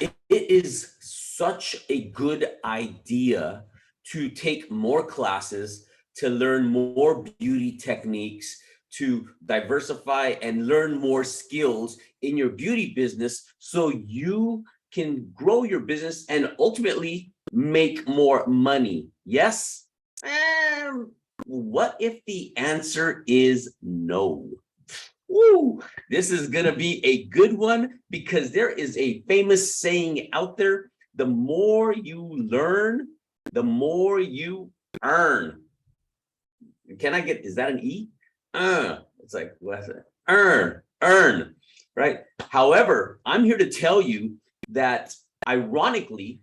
it is such a good idea to take more classes, to learn more beauty techniques, to diversify and learn more skills in your beauty business so you can grow your business and ultimately make more money. Yes? What if the answer is no? Woo, this is going to be a good one because there is a famous saying out there: the more you learn, the more you earn. Can I get, is that an E? It's like, what's it? Earn, right? However, I'm here to tell you that ironically,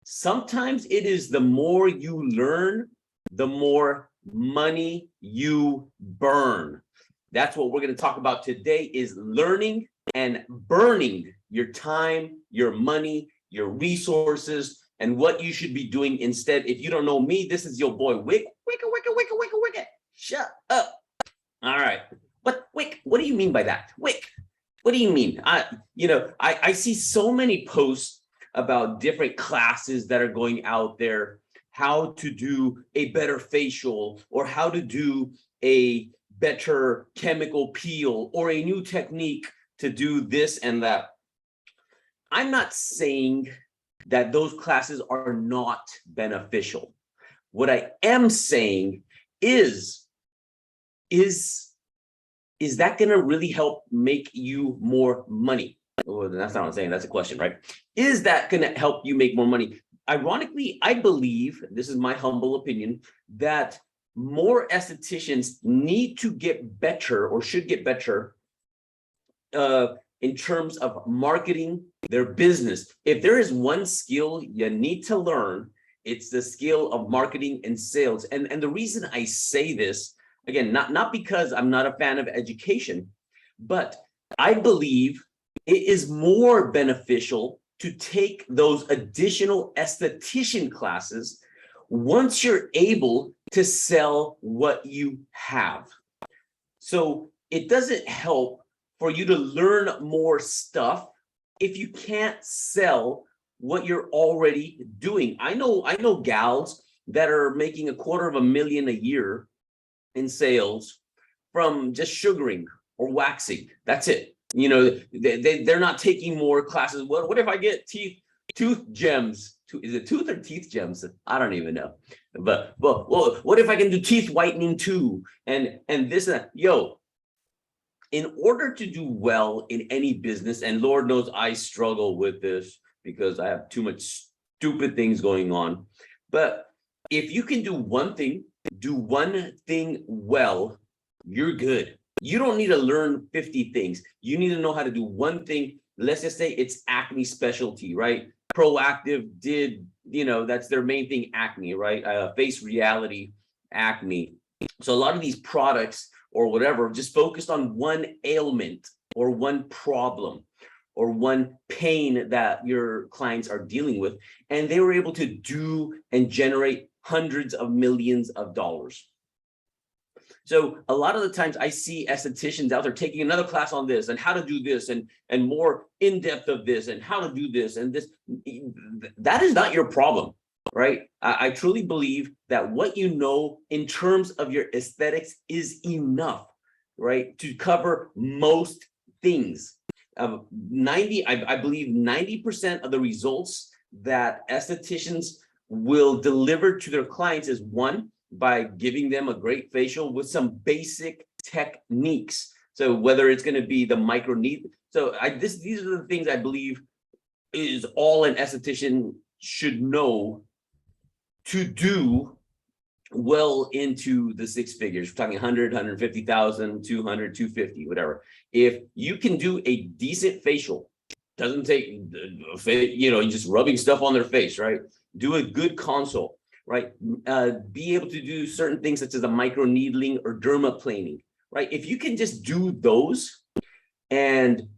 sometimes it is the more you learn, the more money you burn. That's what we're going to talk about today, is learning and burning your time, your money, your resources, and what you should be doing instead. If you don't know me, this is your boy Wick. Wick. Shut up. All right. What, Wick? What do you mean by that? Wick, what do you mean? I see so many posts about different classes that are going out there, how to do a better facial or how to do a better chemical peel or a new technique to do this and that. I'm not saying that those classes are not beneficial. What I am saying is that going to really help make you more money? Well, that's not what I'm saying. That's a question, right? Is that going to help you make more money? Ironically, I believe, this is my humble opinion, that more estheticians need to get better or should get better in terms of marketing their business. If there is one skill you need to learn, it's the skill of marketing and sales. And the reason I say this, again, not because I'm not a fan of education, but I believe it is more beneficial to take those additional esthetician classes once you're able to sell what you have. So it doesn't help for you to learn more stuff if you can't sell what you're already doing. I know gals that are making $250,000 a year in sales from just sugaring or waxing. That's it. They're not taking more classes. What if I get tooth gems? Is it tooth or teeth gems? I don't even know. But well, what if I can do teeth whitening too? And this and that. Yo, in order to do well in any business, and Lord knows I struggle with this because I have too much stupid things going on. But if you can do one thing well, you're good. You don't need to learn 50 things. You need to know how to do one thing. Let's just say it's acne specialty, right? Proactive did, that's their main thing, acne, right? Face reality acne. So a lot of these products or whatever just focused on one ailment or one problem or one pain that your clients are dealing with. And they were able to do and generate hundreds of millions of dollars. So a lot of the times I see estheticians out there taking another class on this and how to do this and more in-depth of this and how to do this and this. That is not your problem, right? I truly believe that what you know in terms of your aesthetics is enough, right, to cover most things. I believe 90% of the results that estheticians will deliver to their clients is, one, by giving them a great facial with some basic techniques. So whether it's going to be the micro needle, these are the things I believe is all an esthetician should know to do well into the six figures. We're talking 100, 150,000, 200, 250, whatever. If you can do a decent facial, doesn't take, just rubbing stuff on their face, right? Do a good consult, right? Be able to do certain things such as a micro needling or dermaplaning, right? If you can just do those and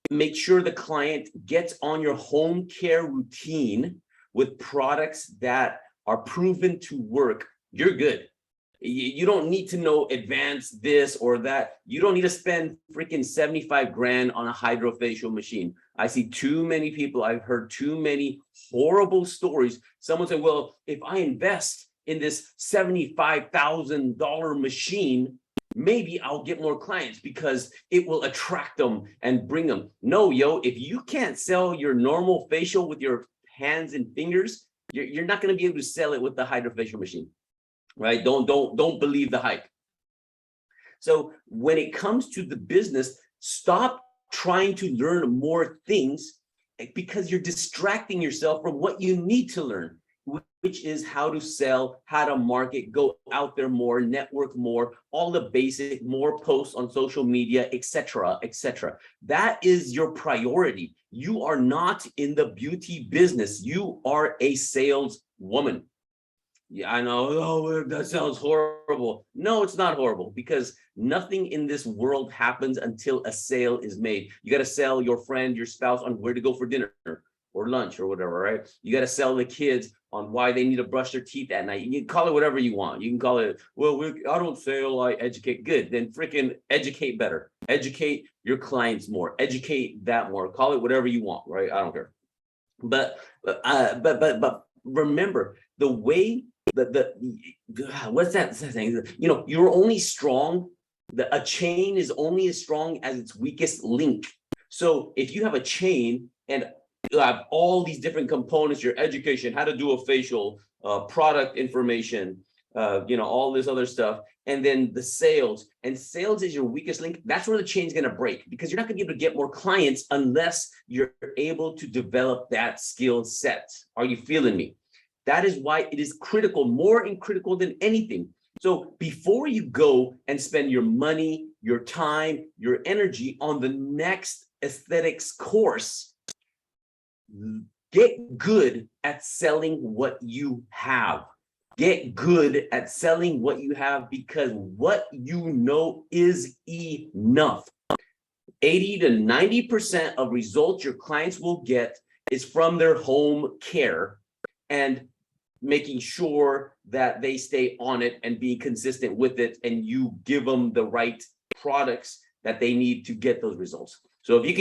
make sure the client gets on your home care routine with products that are proven to work, you're good. You don't need to know advanced this or that. You don't need to spend freaking 75 grand on a hydrofacial machine. I see too many people. I've heard too many horrible stories. Someone said, well, if I invest in this $75,000 machine, maybe I'll get more clients because it will attract them and bring them. No, yo, if you can't sell your normal facial with your hands and fingers, you're not going to be able to sell it with the hydrofacial machine. Right? Don't believe the hype. So when it comes to the business, stop trying to learn more things because you're distracting yourself from what you need to learn, which is how to sell, how to market, go out there more, network more, all the basic, more posts on social media, etc., etc. That is your priority. You are not in the beauty business. You are a saleswoman. Yeah, I know. Oh, that sounds horrible. No, it's not horrible because nothing in this world happens until a sale is made. You got to sell your friend, your spouse on where to go for dinner or lunch or whatever, right? You got to sell the kids on why they need to brush their teeth at night. You can call it whatever you want. You can call it, well, I don't sell, I educate. Good. Then freaking educate better. Educate your clients more. Educate that more. Call it whatever you want, right? I don't care. But remember the way what's that saying? You know, you're only strong. A chain is only as strong as its weakest link. So if you have a chain and you have all these different components, your education, how to do a facial, product information, all this other stuff, and then the sales, and sales is your weakest link, that's where the chain's going to break because you're not going to be able to get more clients unless you're able to develop that skill set. Are you feeling me? That is why it is critical, more critical than anything. So before you go and spend your money, your time, your energy on the next aesthetics course, get good at selling what you have. Get good at selling what you have because what you know is enough. 80 to 90% of results your clients will get is from their home care and making sure that they stay on it and be consistent with it, and you give them the right products that they need to get those results. So if you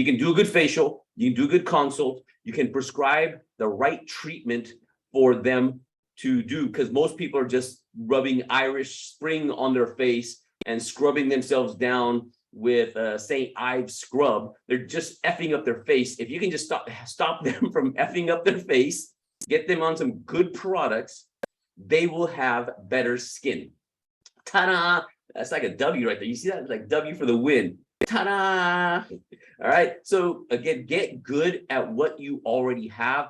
can do a good facial, you can do a good consult, you can prescribe the right treatment for them to do, because most people are just rubbing Irish Spring on their face and scrubbing themselves down with St. Ives scrub. They're just effing up their face. If you can just stop them from effing up their face, get them on some good products, they will have better skin. Ta-da! That's like a W right there. You see that? It's like W for the win. Ta-da! All right. So again, get good at what you already have.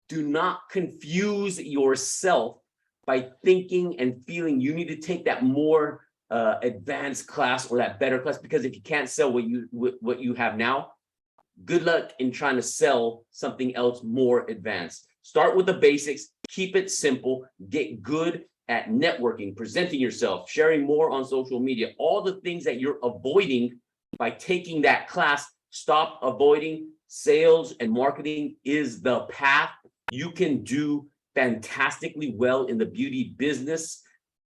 Do not confuse yourself by thinking and feeling you need to take that more advanced class or that better class, because if you can't sell what you have now, good luck in trying to sell something else more advanced. Start with the basics, keep it simple, get good at networking, presenting yourself, sharing more on social media, all the things that you're avoiding by taking that class. Stop avoiding. Sales and marketing is the path. You can do fantastically well in the beauty business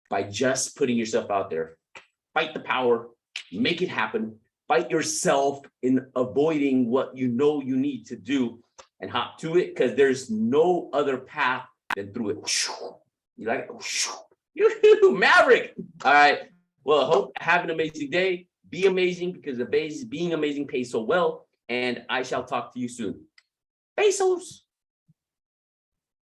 by just putting yourself out there. Fight the power, make it happen. Fight yourself in avoiding what you know you need to do and hop to it, because there's no other path than through it. You like it? Maverick. All right. Well, I hope have an amazing day. Be amazing, because being amazing pays so well. And I shall talk to you soon. Pesos.